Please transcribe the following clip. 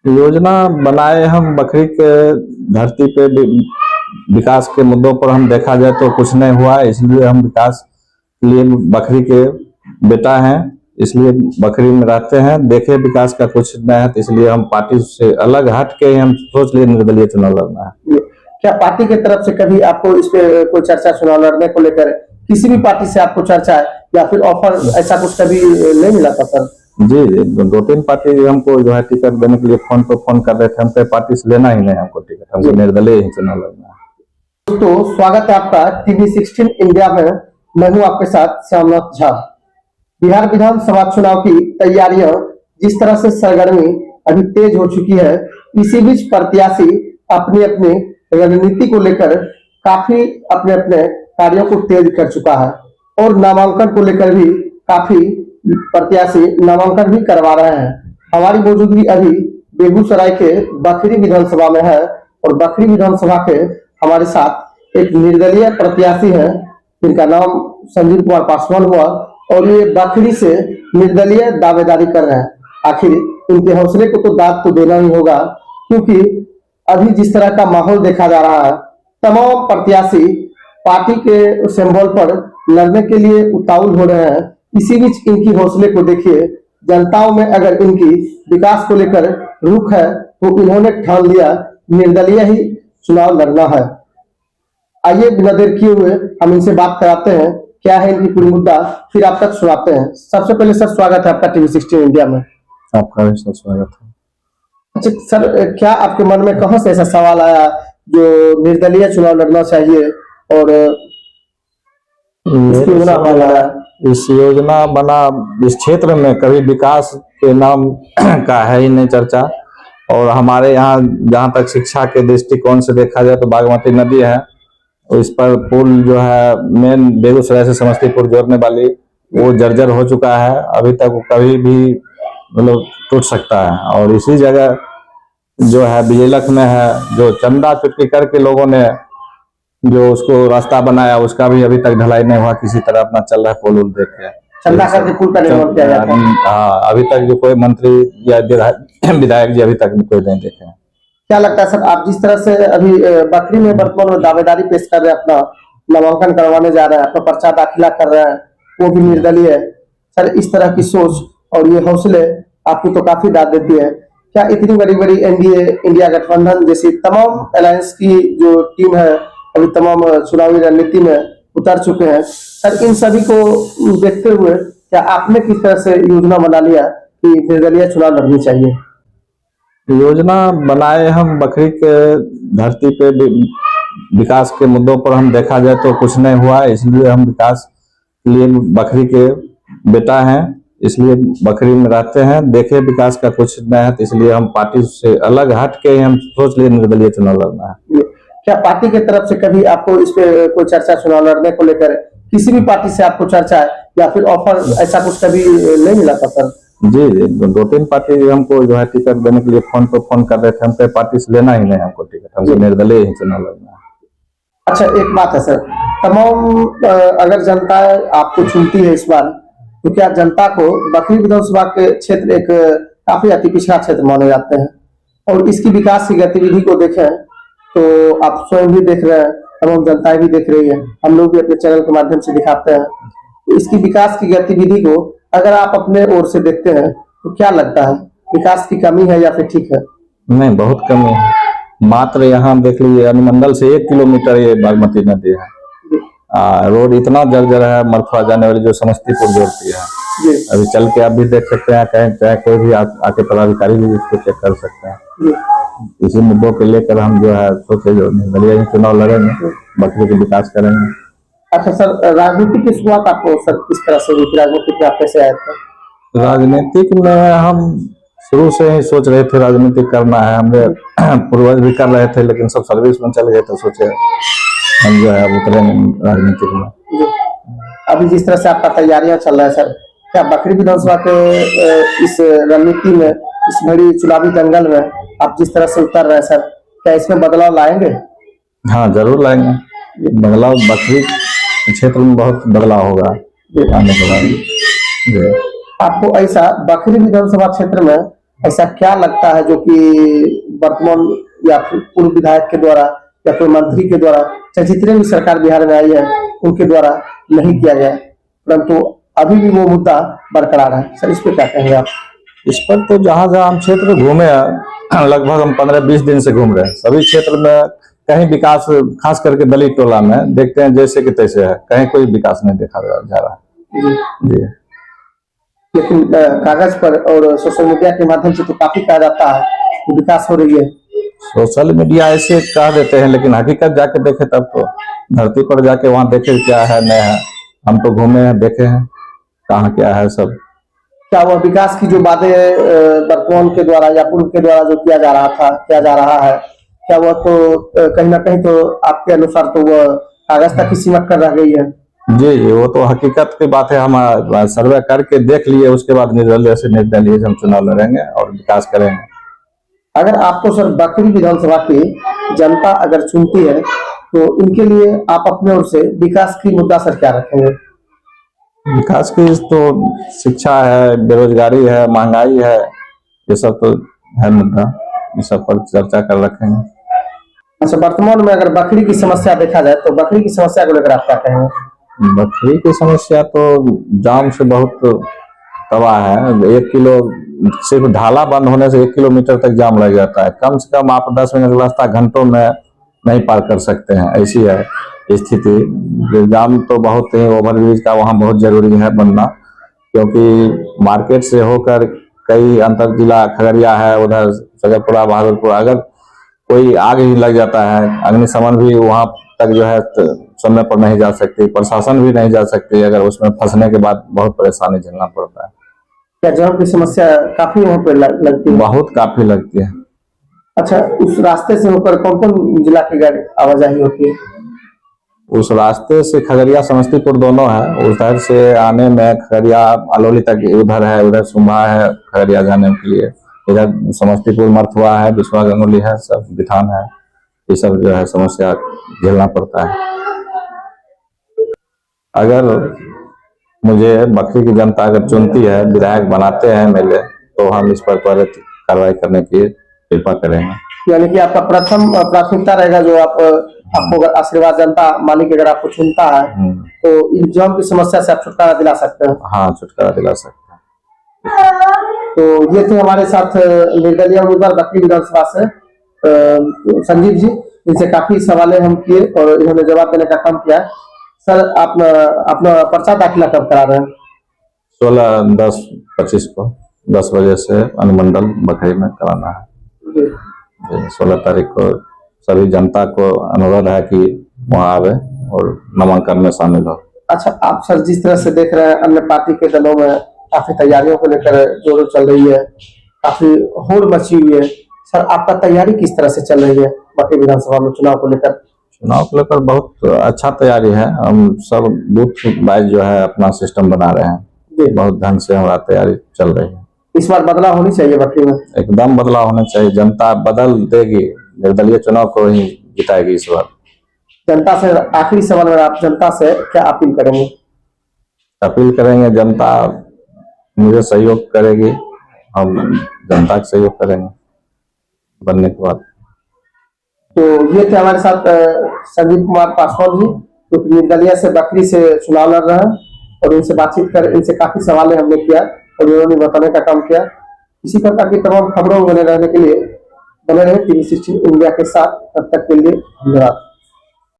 योजना बनाए हम बकरी के धरती पे विकास के मुद्दों पर हम देखा जाए तो कुछ नहीं हुआ, इसलिए हम विकास के लिए बकरी के बेटा हैं, इसलिए बकरी में रहते हैं। देखे विकास का कुछ नहीं है तो इसलिए हम पार्टी से अलग हट के हम सोच लिए निर्दलीय चुनाव लड़ना है। क्या पार्टी की तरफ से कभी आपको इस पे कोई चर्चा चुनाव लड़ने को लेकर किसी भी पार्टी से आपको चर्चा है या फिर ऑफर ऐसा कुछ कभी नहीं मिला था सर? जी जी, दो तीन पार्टी हमको जो है टिकट देने के लिए फोन पर फोन कर रहे थे, हमको पार्टी से लेना ही नहीं हमको टिकट, हमको निर्दलीय ही चुनाव लड़ना है। तो स्वागत है आपका टीवी 16 इंडिया में। मैं हूं आपके साथ श्यामनाथ झा। बिहार विधानसभा चुनाव की तैयारियां जिस तरह से सरगर्मी अभी तेज हो चुकी है, इसी बीच प्रत्याशी अपनी अपनी रणनीति को लेकर काफी अपने अपने कार्यों को तेज कर चुका है और नामांकन को लेकर भी काफी प्रत्याशी नामांकन भी करवा रहे हैं। हमारी मौजूदगी अभी बेगूसराय के बखरी विधानसभा में है और बखरी विधानसभा के हमारे साथ एक निर्दलीय प्रत्याशी है जिनका नाम संजीव कुमार पासवान हुआ और ये बखरी से निर्दलीय दावेदारी कर रहे हैं। आखिर इनके हौसले को तो दाद तो देना ही होगा, क्योंकि अभी जिस तरह का माहौल देखा जा रहा है, तमाम प्रत्याशी पार्टी के सिंबल पर लड़ने के लिए उतावल हो रहे हैं। इसी बीच इनकी हौसले को देखिए, जनताओं में अगर इनकी विकास को लेकर रुख है तो इन्होंने ठान लिया निर्दलीय ही चुनाव लड़ना है। आइए बिना देर किए हुए हम इनसे बात कराते हैं, क्या है इनकी पूरी मुद्दा, फिर आप तक सुनाते हैं। सबसे पहले सर स्वागत है आपका टीवी 16 इंडिया में। आपका भी सर स्वागत है। अच्छा सर, क्या आपके मन में कहां से ऐसा सवाल आया जो निर्दलीय चुनाव लड़ना चाहिए और इस योजना बना इस क्षेत्र में कभी विकास के नाम का है ही नहीं चर्चा, और हमारे यहाँ जहाँ तक शिक्षा के दृष्टिकोण से देखा जाए तो बागमती नदी है, इस पर पुल जो है मेन बेगूसराय से समस्तीपुर जोड़ने वाली वो जर्जर हो चुका है, अभी तक वो कभी भी मतलब टूट सकता है। और इसी जगह जो है बिजलक में है, जो चंदा चुटकी करके लोगों ने जो उसको रास्ता बनाया उसका भी अभी तक ढलाई नहीं हुआ, किसी तरह अपना चल रहा है पुल देख के चंदा करके पुल का निर्माण किया जाता है। हाँ, अभी तक जो कोई मंत्री या विधायक जी अभी तक कोई नहीं देखे। क्या लगता है सर, आप जिस तरह से अभी बकरी में वर्तमान में दावेदारी पेश कर रहे हैं, अपना नामांकन करवाने जा रहे हैं, अपना पर्चा दाखिला कर रहे हैं, वो भी निर्दलीय है सर, इस तरह की सोच और ये हौसले आपको तो काफी दाद देती है। क्या इतनी बड़ी बड़ी एनडीए इंडिया गठबंधन जैसी तमाम अलायंस की जो टीम है अभी तमाम चुनावी रणनीति में उतर चुके हैं सर, इन सभी को देखते हुए क्या आपने किस तरह से योजना बना लिया कि निर्दलीय चुनाव लड़नी चाहिए? योजना बनाए हम बकरी के धरती पे विकास के मुद्दों पर हम देखा जाए तो कुछ नहीं हुआ, इसलिए हम विकास के लिए बकरी के बेटा हैं, इसलिए बकरी में रहते हैं। देखे विकास का कुछ नहीं है तो इसलिए हम पार्टी से अलग हट के हम सोच लिए निर्दलीय चुनाव लड़ना है। क्या पार्टी की तरफ से कभी आपको इस पे कोई चर्चा चुनाव लड़ने को लेकर किसी भी पार्टी से आपको चर्चा है या फिर ऑफर ऐसा कुछ कभी नहीं मिला था सर? जी जी, दो तीन पार्टी हमको जो है टिकट देने के लिए फोन पर फोन कर रहे थे, हमको पार्टी से लेना ही नहीं हमको टिकट, हमको निर्दलीय ही चुनाव लड़ना है। अच्छा एक बात है सर, तमाम अगर जनता आपको चुनती है इस बार, तो क्या जनता को बकरी विधानसभा के क्षेत्र एक काफी अति पिछड़ा क्षेत्र माने जाते हैं और इसकी विकास की गतिविधि को देखें तो आप स्वयं भी देख रहे हैं, तमाम जनता भी देख रही है, हम लोग भी अपने चैनल के माध्यम से दिखाते हैं, तो इसकी विकास की गतिविधि को अगर आप अपने ओर से देखते हैं तो क्या लगता है, विकास की कमी है या फिर ठीक है? नहीं, बहुत कमी है। मात्र यहाँ देख लीजिए अनुमंडल से 1 किलोमीटर ये बागमती नदी है, रोड इतना जर्जर है, मरथुआ जाने वाली जो समस्तीपुर जोड़ती है, अभी चल के आप भी देख सकते हैं, कहीं चाहे कोई भी आके पदाधिकारी भी इसको चेक कर सकते हैं। इसी मुद्दों को लेकर हम जो है सोचे जो निर्दलीय चुनाव लड़ेंगे, बकरी के विकास करेंगे। अच्छा सर, राजनीति की शुरुआत आपको सर किस तरह से हुई, राजनीति में आप कैसे आए थे? राजनीतिक में हम शुरू से ही सोच रहे थे राजनीति करना है, हमने पूर्वज भी कर रहे थे लेकिन सब सर्विस में चल गए तो सोचे हम जो है उतरेंगे राजनीतिक में। अभी जिस तरह से आपका तैयारियां चल रहा है सर, क्या बकरी विधानसभा के इस रणनीति में, इस बड़ी चुनावी दंगल में आप जिस तरह से उतर रहे हैं सर, क्या इसमें बदलाव लाएंगे? हाँ जरूर लाएंगे बदलाव, बकरी क्षेत्र में बहुत बदलाव होगा आने के बाद। आपको ऐसा बकरी विधानसभा क्षेत्र में ऐसा क्या लगता है जो कि वर्तमान या फिर पूर्व विधायक के द्वारा या फिर मंत्री के द्वारा, चाहे जितने भी सरकार बिहार में आई है उनके द्वारा नहीं किया गया, परंतु अभी भी वो मुद्दा बरकरार है? सर, इस पे क्या कहेंगे आप? इस पर तो जहाँ जहाँ हम क्षेत्र घूमे हैं, लगभग हम 15-20 दिन से घूम रहे हैं, सभी क्षेत्र में कहीं विकास, खास करके दलित टोला में देखते हैं जैसे कि तैसे है, कहीं कोई विकास नहीं देखा जा रहा है जी। लेकिन कागज पर और सोशल मीडिया के माध्यम से तो काफी कहा जाता है कि विकास हो रही है। सोशल मीडिया ऐसे कह देते हैं, लेकिन हकीकत जाके देखे तब तो धरती पर जाके वहाँ देखे क्या है नहीं है। हम तो घूमे हैं, देखे हैं कहाँ क्या है सब। क्या वह विकास की जो बातें वर्तमान के द्वारा या पूर्व के द्वारा जो किया जा रहा है, क्या वह तो कहीं ना कहीं तो आपके अनुसार तो वह कागज तक ही सीमित कर रह गई है? जी जी, वो तो हकीकत की बात है। हम सर्वे करके देख लिए, उसके बाद निर्णय लिए हम चुनाव लड़ेंगे और विकास करेंगे। अगर आपको सर बखरी विधानसभा की जनता अगर चुनती है तो इनके लिए आप अपने ओर से विकास की मुद्दा सर क्या रखेंगे? विकास की तो शिक्षा है, बेरोजगारी है, महंगाई है, ये सब तो है मुद्दा, इस सब पर चर्चा कर रखेंगे। अच्छा, वर्तमान में अगर बकरी की समस्या देखा जाए तो बकरी की समस्या को लेकर आप क्या कहेंगे? बकरी की समस्या तो जाम से बहुत तबाह है। 1 किलो सिर्फ ढाला बंद होने से 1 किलोमीटर तक जाम लग जाता है। कम से कम आप 10 मिनट का रास्ता घंटों में नहीं पार कर सकते हैं, ऐसी है स्थिति। जाम तो बहुत ही, ओवरब्रिज का वहाँ बहुत जरूरी है बनना, क्योंकि मार्केट से होकर कई अंतर जिला खगड़िया है, उधर सगरपुरा, बहादुरपुर, अगर कोई आग ही लग जाता है, अग्निशमन भी वहाँ तक जो है समय पर नहीं जा सकती, प्रशासन भी नहीं जा सकती। अगर उसमें फंसने के बाद बहुत परेशानी झेलना पड़ता है। क्या जाम की समस्या काफी वहाँ पे लगती है? बहुत काफी लगती है। अच्छा, उस रास्ते से होकर कौन कौन जिला की गाड़ी आवाजाही होती है? उस रास्ते से खगड़िया समस्तीपुर दोनों है। उधर से आने में खगड़िया अलौली तक उधर है, उधर सुम्भा है खगड़िया जाने के लिए, इधर समस्तीपुर मरथुआ है, बिस्वा गंगोली है, सब बिठान है। ये सब जो है समस्या झेलना पड़ता है। अगर मुझे बखरी की जनता अगर चुनती है, विधायक बनाते हैं मेले, तो हम इस पर त्वरित कार्रवाई करने की कृपा करेंगे। यानी कि आपका प्रथम प्राथमिकता रहेगा जो आपको अगर आशीर्वाद जनता मालिक अगर आपको चुनता है तो इन जाम की समस्या से आप छुटकारा दिला सकते हैं। हाँ, छुटकारा दिला सकते हैं। तो ये थे हमारे साथ निर्दलीय उम्मीदवार बखरी विधानसभा से संजीव जी। इनसे काफी सवालें हम किए और इन्होंने जवाब देने का काम किया। सर, आप अपना पर्चा दाखिला कब करा रहे हैं? 16/10/25 को 10 बजे से अनुमंडल बखरी में कराना है। 16 तारीख को सभी जनता को अनुरोध है कि वहाँ आवे और नामांकन में शामिल हो। अच्छा, आप सर जिस तरह से देख रहे हैं अन्य पार्टी के दलों में काफी तैयारियों को लेकर जोरों चल रही है, काफी होड़ मची हुई है, सर आपका तैयारी किस तरह से चल रही है बखरी विधानसभा में चुनाव को लेकर? चुनाव को लेकर बहुत अच्छा तैयारी है। हम सब बूथ वाइज जो है अपना सिस्टम बना रहे हैं, बहुत ढंग से हमारा तैयारी चल रही है। इस बार बदलाव होनी चाहिए बखरी में? एकदम बदलाव होना चाहिए, जनता बदल देगी, निर्दलीय चुनाव को ही जिताएगी इस बार। जनता से आखिरी सवाल में आप जनता से क्या अपील करेंगे? अपील करेंगे, जनता मुझे सहयोग करेगी, हम जनता का सहयोग करेंगे बनने के बाद। तो ये थे हमारे साथ संजीव कुमार पासवान जी, जो निर्दलीय से बखरी से चुनाव लड़ रहे हैं, और इनसे बातचीत कर इनसे काफी सवालें हमने किया और इन्होंने बताने का काम किया। इसी प्रकार की तमाम खबरों में बने रहने के लिए बने रहे TV16 इंडिया के साथ। तब तक के लिए धन्यवाद।